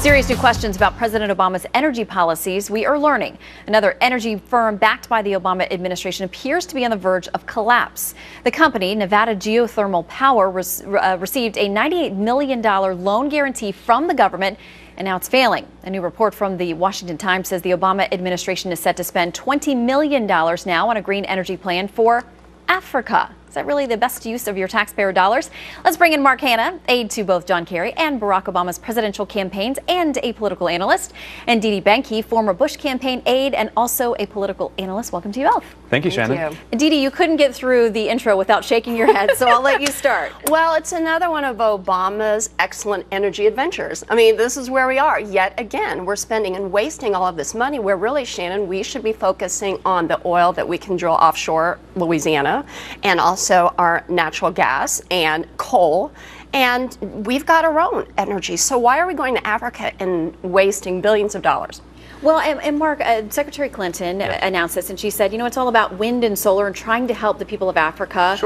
Serious new questions about President Obama's energy policies. We are learning another energy firm backed by the Obama administration appears to be on the verge of collapse. The company, Nevada Geothermal Power, received a $98 million loan guarantee from the government, and now it's failing. A new report from the Washington Times says the Obama administration is set to spend $20 million now on a green energy plan for Africa. Is that really the best use of your taxpayer dollars? Let's bring in Mark Hanna, aide to both John Kerry and Barack Obama's presidential campaigns and a political analyst, and Didi Behnke, former Bush campaign aide and also a political analyst. Welcome to you both. Thank you, Shannon. Didi, you couldn't get through the intro without shaking your head, so I'll let you start. Well, it's another one of Obama's excellent energy adventures. I mean, this is where we are. Yet again, we're spending and wasting all of this money where really, Shannon, we should be focusing on the oil that we can drill offshore Louisiana, and also our natural gas and coal, and we've got our own energy. So why are we going to Africa and wasting billions of dollars? Well, and Mark, Secretary Clinton announced this, and she said, you know, it's all about wind and solar and trying to help the people of Africa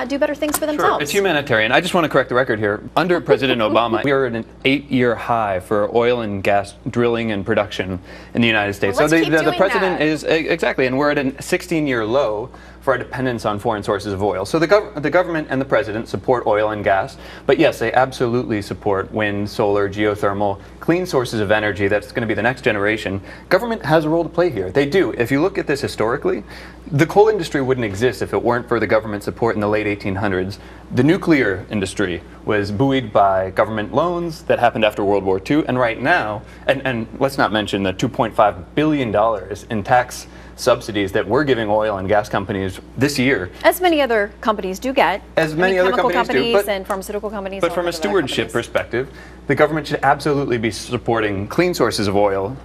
do better things for themselves. Sure, it's humanitarian. I just want to correct the record here. Under President Obama, we are at an 8-year high for oil and gas drilling and production in the United States. Well, so the president is, exactly, and we're at a 16-year low for our dependence on foreign sources of oil. So the government and the president support oil and gas, but yes, they absolutely support wind, solar, geothermal, clean sources of energy. That's going to be the next generation. Government has a role to play here. They do. If you look at this historically, the coal industry wouldn't exist if it weren't for the government support in the late 1800s. The nuclear industry was buoyed by government loans that happened after World War II, and right now, and let's not mention the $2.5 billion in tax subsidies that we're giving oil and gas companies this year. As many other companies do get. As many other companies do. But, and pharmaceutical companies. But from a stewardship perspective, the government should absolutely be supporting clean sources of oil,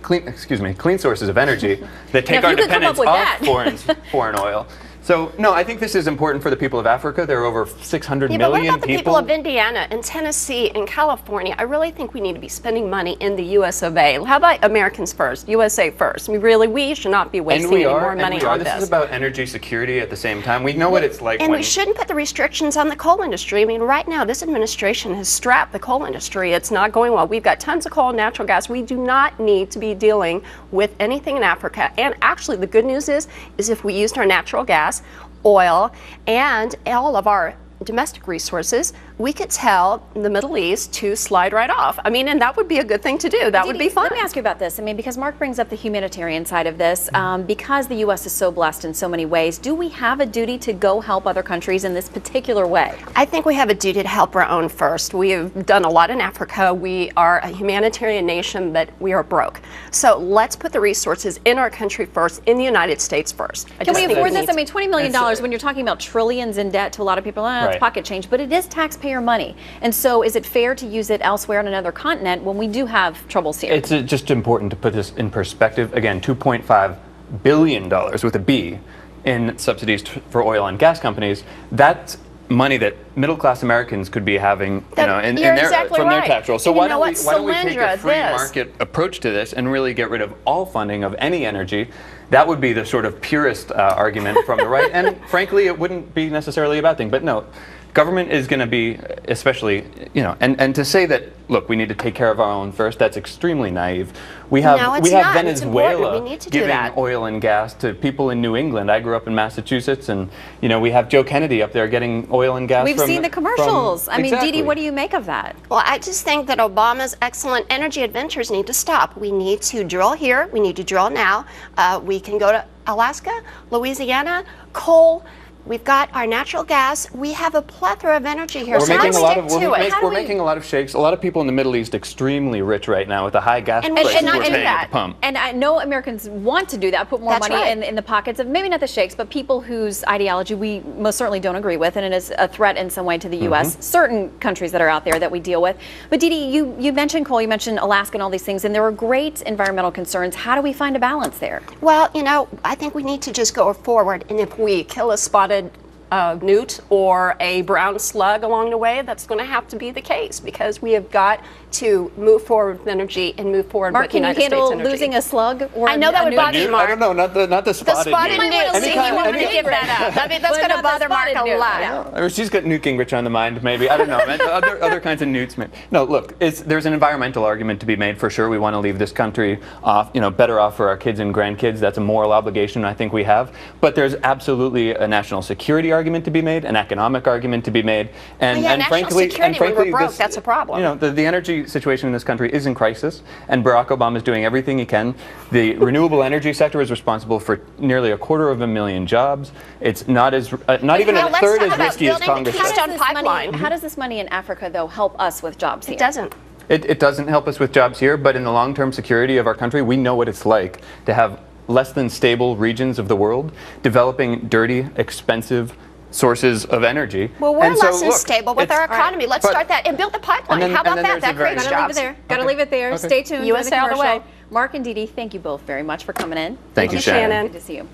clean sources of energy that take our dependence off foreign oil. So, no, I think this is important for the people of Africa. There are over 600 million but what about the people of Indiana and Tennessee and California? I really think we need to be spending money in the US of A. How about Americans first, USA first? We should not be wasting any more money on this. This is about energy security at the same time. We know what it's like. And we shouldn't put the restrictions on the coal industry. I mean, right now, this administration has strapped the coal industry. It's not going well. We've got tons of coal and natural gas. We do not need to be dealing with anything in Africa. And actually, the good news is if we used our natural gas, oil, and all of our domestic resources, we could tell the Middle East to slide right off. I mean, and that would be a good thing to do. That would be fun. Let me ask you about this. I mean, because Mark brings up the humanitarian side of this, because the U.S. is so blessed in so many ways, do we have a duty to go help other countries in this particular way? I think we have a duty to help our own first. We have done a lot in Africa. We are a humanitarian nation, but we are broke. So let's put the resources in our country first, in the United States first. Can we afford this? I mean, $20 million, when you're talking about trillions in debt to a lot of people, it's pocket change, but it is taxpayer money. And so is it fair to use it elsewhere on another continent when we do have troubles here? It's just important to put this in perspective. Again, $2.5 billion with a B in subsidies for oil and gas companies. That's money that middle-class Americans could be having, from their tax roll. So why don't we take a free market approach to this and really get rid of all funding of any energy? That would be the sort of purest argument from the right, and frankly, it wouldn't be necessarily a bad thing. But no, government is going to be, especially, and to say that, look, we need to take care of our own first, that's extremely naive. We have Venezuela giving oil and gas to people in New England. I grew up in Massachusetts, and we have Joe Kennedy up there getting oil and gas. We've seen the commercials. I mean, Didi, what do you make of that? Well, I just think that Obama's excellent energy adventures need to stop. We need to drill here. We need to drill now. We can go to Alaska, Louisiana, coal. We've got our natural gas. We have a plethora of energy here. We're making a lot of shakes. A lot of people in the Middle East extremely rich right now with the high gas prices we're paying at the pump. And I know Americans want to do that, put more money in the pockets of maybe not the sheikhs, but people whose ideology we most certainly don't agree with, and it is a threat in some way to the U.S. Certain countries that are out there that we deal with. But Didi, you mentioned coal, you mentioned Alaska and all these things, and there are great environmental concerns. How do we find a balance there? Well, I think we need to just go forward, and if we kill a spotted newt or a brown slug along the way, that's going to have to be the case, because we have got to move forward with energy and move forward Mark, with can you United States handle energy. losing a slug? Or I know that a would newt? bother you, Mark. I don't know, not the The spotted spotted newt. newt. See, Anytime- you want me to any- give that up. I mean, that's But going to not the bother Mark spotted a newt, lot. yeah. Or she's got Newt Gingrich on the mind, maybe. I don't know. other kinds of newts, maybe. No, look, there's an environmental argument to be made for sure. We want to leave this country off, better off for our kids and grandkids. That's a moral obligation I think we have. But there's absolutely a national security argument to be made, an economic argument to be made, and yeah, and national frankly, security, when we're broke, this- that's a problem. The energy situation in this country is in crisis, and Barack Obama is doing everything he can. The renewable energy sector is responsible for nearly 250,000 jobs. It's not even now a let's third talk as about risky as building the Congress Keystone says. How does this Pipeline. How does this money in Africa, though, help us with jobs here? It doesn't. It doesn't help us with jobs here, but in the long-term security of our country, we know what it's like to have less than stable regions of the world developing dirty, expensive sources of energy. Well, we're And so, less than look, stable with it's- our economy. Let's but- start that and build the pipeline. and then- How about and then that? there's That a very- creates Gotta leave jobs. it there. Gotta Okay. leave it there. Okay. Stay tuned. USA for all the commercial. way. Mark and Dee Dee, thank you both very much for coming in. Thank you, Shannon. Shannon. Good to see you.